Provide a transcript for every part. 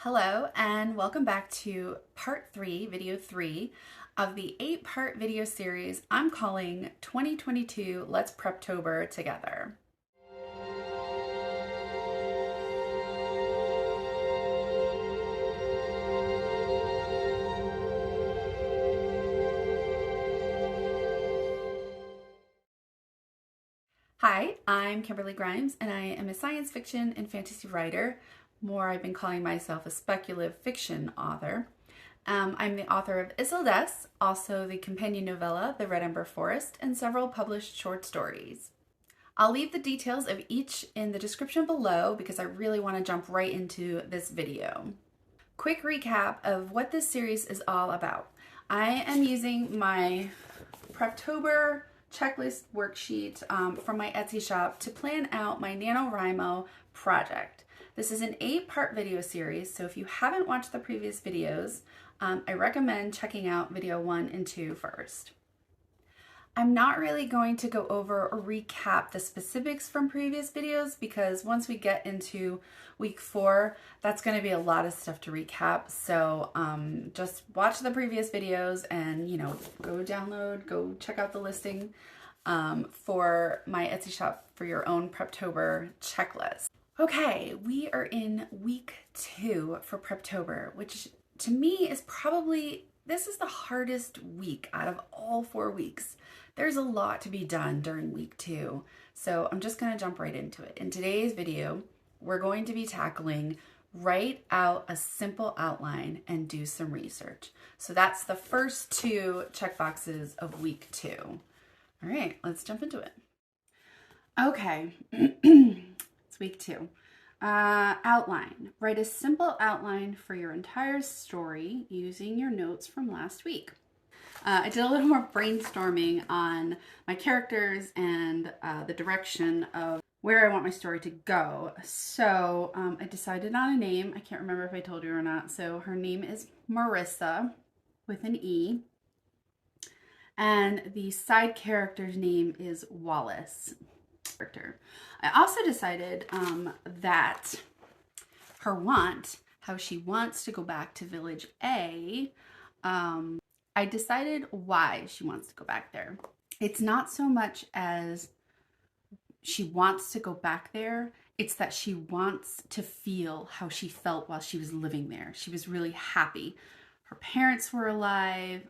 Hello and welcome back to part 3, video 3 of the 8-part video series I'm calling 2022 Let's Preptober Together. Hi, I'm Kimberly Grymes and I am a science fiction and fantasy writer. More, I've been calling myself a speculative fiction author. I'm the author of ISOLDESSE, also the companion novella, The Red Ember Forest, and several published short stories. I'll leave the details of each in the description below because I really want to jump right into this video. Quick recap of what this series is all about. I am using my Preptober Checklist worksheet from my Etsy shop to plan out my NaNoWriMo project. This is an 8-part video series, so if you haven't watched the previous videos, I recommend checking out video 1 and 2 first. I'm not really going to go over or recap the specifics from previous videos because once we get into week 4, that's going to be a lot of stuff to recap. So just watch the previous videos and, go download, go check out the listing for my Etsy shop for your own Preptober checklist. Okay, we are in week 2 for Preptober, which to me is this is the hardest week out of all 4 weeks. There's a lot to be done during week 2, so I'm just going to jump right into it. In today's video, we're going to be tackling write out a simple outline and do some research. So that's the first 2 checkboxes of week 2. All right, let's jump into it. Okay. Week 2. Outline. Write a simple outline for your entire story using your notes from last week. I did a little more brainstorming on my characters and the direction of where I want my story to go. So I decided on a name. I can't remember if I told you or not. So her name is Marissa with an E. And the side character's name is Wallace. I also decided that her how she wants to go back to Village A, I decided why she wants to go back there. It's not so much as she wants to go back there, it's that she wants to feel how she felt while she was living there. She was really happy. Her parents were alive.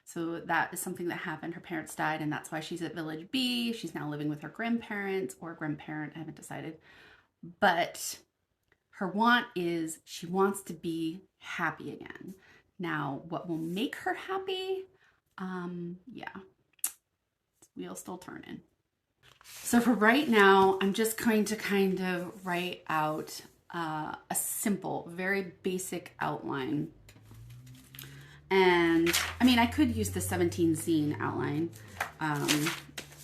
So that is something that happened. Her parents died, and that's why she's at Village B. She's now living with her grandparents or grandparent, I haven't decided. But her want is she wants to be happy again. Now, what will make her happy? Wheel's still turning. So for right now, I'm just going to kind of write out a simple, very basic outline. And I mean, I could use the 17 scene outline,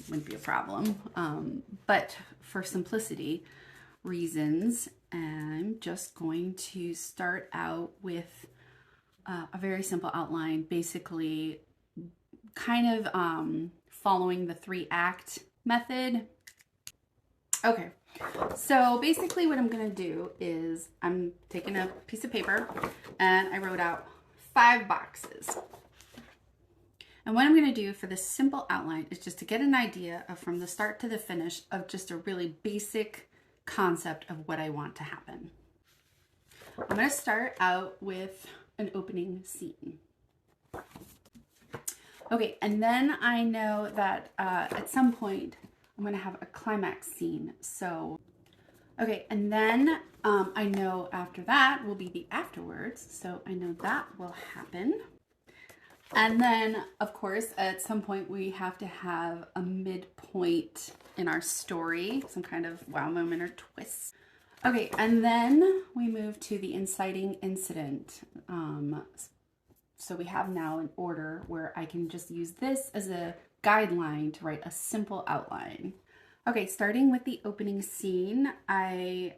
wouldn't be a problem. But for simplicity reasons, I'm just going to start out with a very simple outline, basically kind of following the 3-act method. Okay, so basically what I'm gonna do is I'm taking a piece of paper and I wrote out 5 boxes. And what I'm going to do for this simple outline is just to get an idea of from the start to the finish of just a really basic concept of what I want to happen. I'm going to start out with an opening scene. Okay, and then I know that at some point I'm going to have a climax scene. So okay, and then I know after that will be the afterwards, so I know that will happen. And then, of course, at some point we have to have a midpoint in our story, some kind of wow moment or twist. Okay, and then we move to the inciting incident. So we have now an order where I can just use this as a guideline to write a simple outline. Okay, starting with the opening scene, I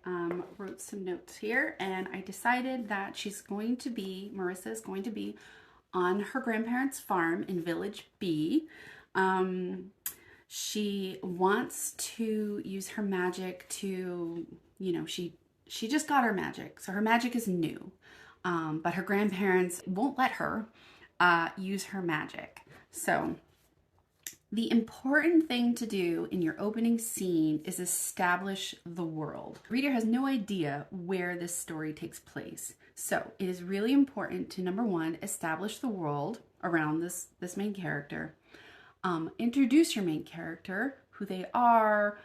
wrote some notes here and I decided that Marissa is going to be on her grandparents' farm in Village B. She wants to use her magic to, she she just got her magic. So her magic is new, but her grandparents won't let her use her magic. So the important thing to do in your opening scene is establish the world. The reader has no idea where this story takes place. So it is really important to, number one, establish the world around this main character. Introduce your main character, who they are,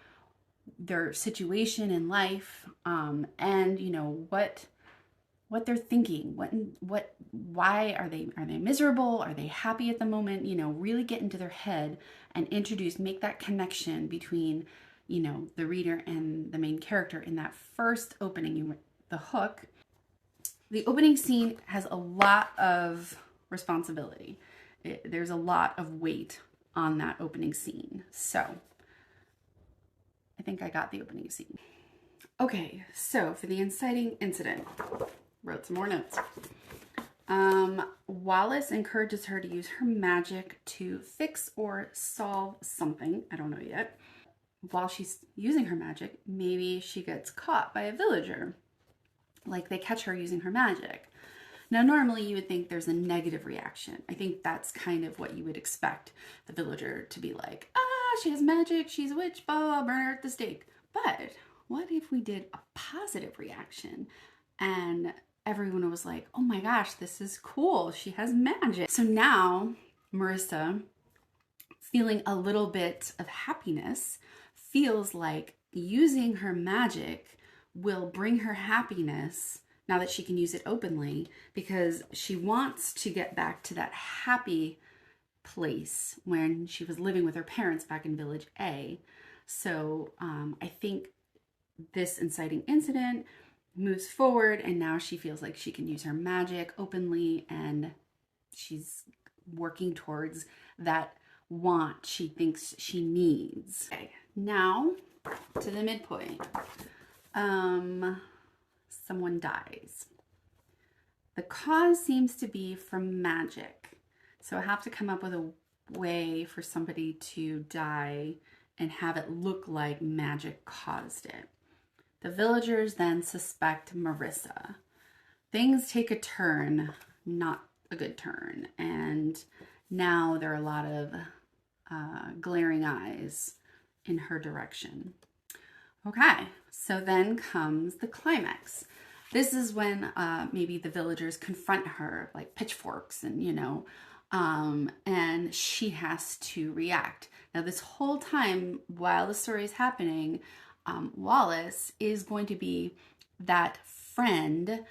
their situation in life, and you know what they're thinking, why are they miserable? Are they happy at the moment? You know, really get into their head and make that connection between, you know, the reader and the main character in that first opening, the hook. The opening scene has a lot of responsibility. There's a lot of weight on that opening scene. So I think I got the opening scene. Okay, so for the inciting incident, wrote some more notes. Wallace encourages her to use her magic to fix or solve something. I don't know yet. While she's using her magic, maybe she gets caught by a villager. Like they catch her using her magic. Now, normally you would think there's a negative reaction. I think that's kind of what you would expect the villager to be like, she has magic, she's a witch, blah, blah, burn her at the stake. But what if we did a positive reaction and everyone was like, oh my gosh, this is cool, she has magic. So now Marissa, feeling a little bit of happiness, feels like using her magic will bring her happiness now that she can use it openly, because she wants to get back to that happy place when she was living with her parents back in Village A. So I think this inciting incident moves forward, and now she feels like she can use her magic openly, and she's working towards that want she thinks she needs. Okay, now to the midpoint. Someone dies. The cause seems to be from magic. So I have to come up with a way for somebody to die and have it look like magic caused it. The villagers then suspect Marissa. Things take a turn, not a good turn, and now there are a lot of glaring eyes in her direction. Okay, so then comes the climax. This is when maybe the villagers confront her like pitchforks and, you know, and she has to react. Now this whole time while the story is happening, Wallace is going to be that friend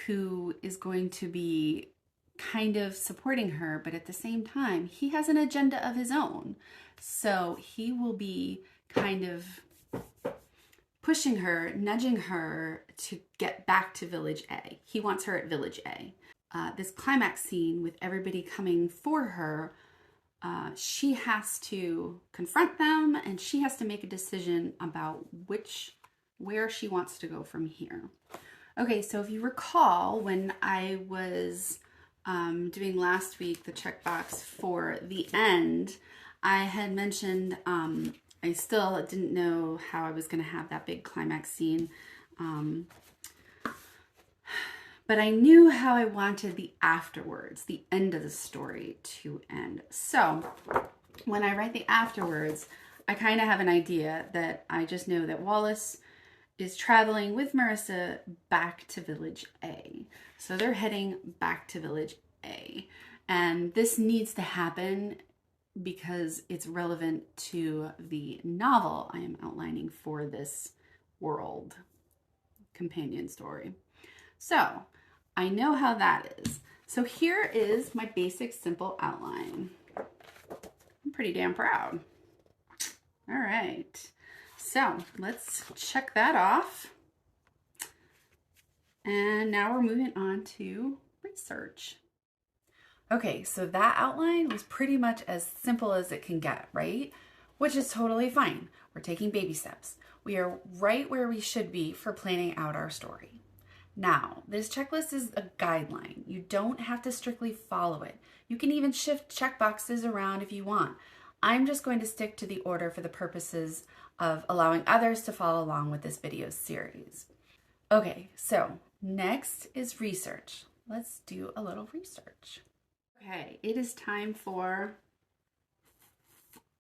who is going to be kind of supporting her, but at the same time, he has an agenda of his own. So he will be kind of pushing her, nudging her to get back to Village A. He wants her at Village A. This climax scene with everybody coming for her, she has to confront them, and she has to make a decision about where she wants to go from here. Okay, so if you recall, when I was doing last week the checkbox for the end, I had mentioned I still didn't know how I was going to have that big climax scene, but I knew how I wanted the afterwards, the end of the story to end. So when I write the afterwards, I kind of have an idea that I just know that Wallace is traveling with Marissa back to Village A. So they're heading back to Village A. And this needs to happen because it's relevant to the novel I am outlining for this world companion story. So I know how that is. So here is my basic simple outline. I'm pretty damn proud. All right, so let's check that off. And now we're moving on to research. Okay, so that outline was pretty much as simple as it can get, right? Which is totally fine. We're taking baby steps. We are right where we should be for planning out our story. Now, this checklist is a guideline. You don't have to strictly follow it. You can even shift checkboxes around if you want. I'm just going to stick to the order for the purposes of allowing others to follow along with this video series. Okay, so next is research. Let's do a little research. Okay, it is time for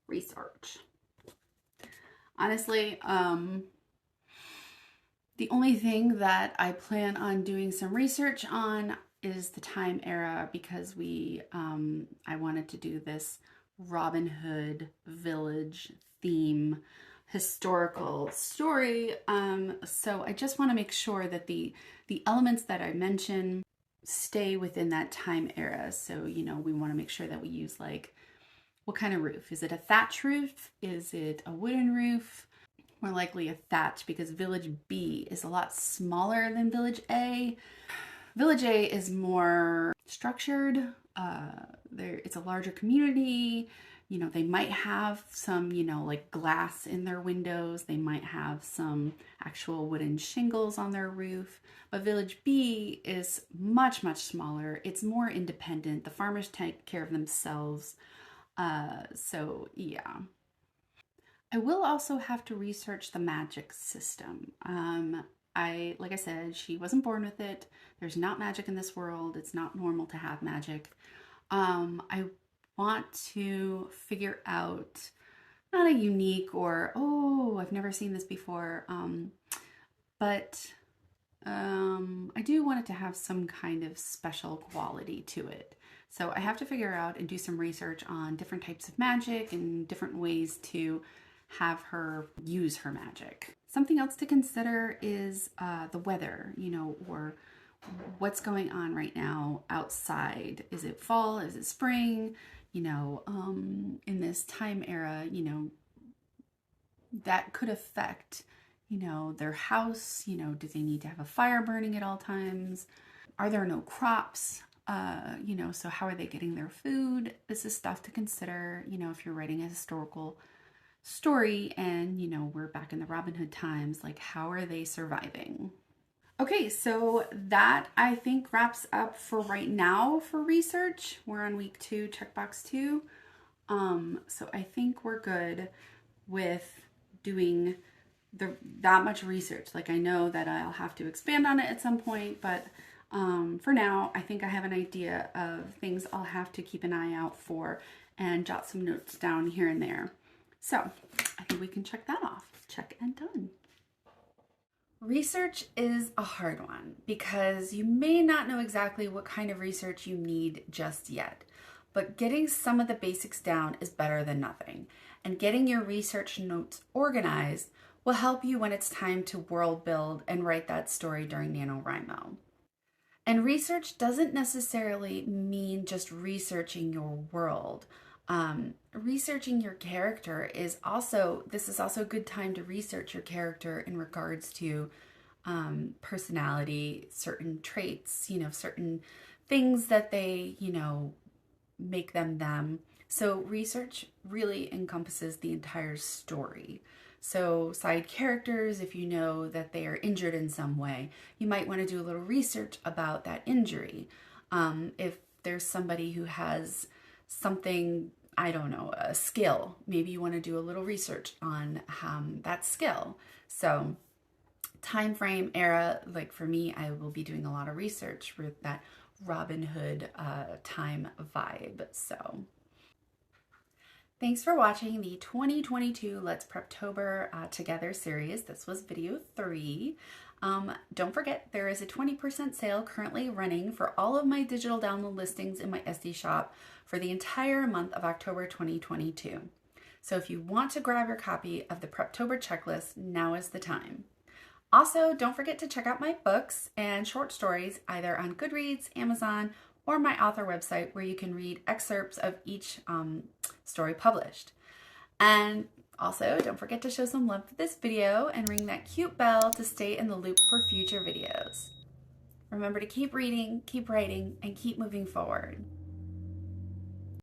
research. Honestly, the only thing that I plan on doing some research on is the time era, because I wanted to do this Robin Hood village theme historical story. So I just want to make sure that the elements that I mention stay within that time era. So, you know, we want to make sure that we use, like, what kind of roof? Is it a thatch roof? Is it a wooden roof? More likely a thatch, because Village B is a lot smaller than Village A. Village A is more structured. It's a larger community. You know, they might have some, you know, like glass in their windows. They might have some actual wooden shingles on their roof. But Village B is much, much smaller. It's more independent. The farmers take care of themselves. So yeah. I will also have to research the magic system. Like I said, she wasn't born with it. There's not magic in this world. It's not normal to have magic. I want to figure out, not a unique or, oh, I've never seen this before, but I do want it to have some kind of special quality to it. So I have to figure out and do some research on different types of magic and different ways to have her use her magic. Something else to consider is the weather, you know, or what's going on right now outside. Is it fall? Is it spring? You know, in this time era, you know, that could affect, you know, their house. You know, do they need to have a fire burning at all times? Are there no crops? You know, so how are they getting their food? This is stuff to consider, you know, if you're writing a historical story and, you know, we're back in the Robin Hood times, like, how are they surviving? Okay, so that I think wraps up for right now for research. We're on week 2, checkbox 2. So I think we're good with doing that much research. Like, I know that I'll have to expand on it at some point, but for now, I think I have an idea of things I'll have to keep an eye out for and jot some notes down here and there. So I think we can check that off. Check and done. Research is a hard one because you may not know exactly what kind of research you need just yet, but getting some of the basics down is better than nothing. And getting your research notes organized will help you when it's time to world build and write that story during NaNoWriMo. And research doesn't necessarily mean just researching your world. Researching your character is also a good time to research your character in regards to personality, certain traits, you know, certain things that they, you know, make them. So research really encompasses the entire story. So side characters, if you know that they are injured in some way, you might want to do a little research about that injury. If there's somebody who has something, I don't know, a skill, maybe you want to do a little research on that skill. So time frame, era, like for me, I will be doing a lot of research for that Robin Hood time vibe. So thanks for watching the 2022 Let's Preptober Together series. This was video 3. Don't forget, there is a 20% sale currently running for all of my digital download listings in my Etsy shop for the entire month of October 2022. So if you want to grab your copy of the Preptober Checklist, now is the time. Also, don't forget to check out my books and short stories either on Goodreads, Amazon, or my author website, where you can read excerpts of each story published. And also, don't forget to show some love for this video and ring that cute bell to stay in the loop for future videos. Remember to keep reading, keep writing, and keep moving forward.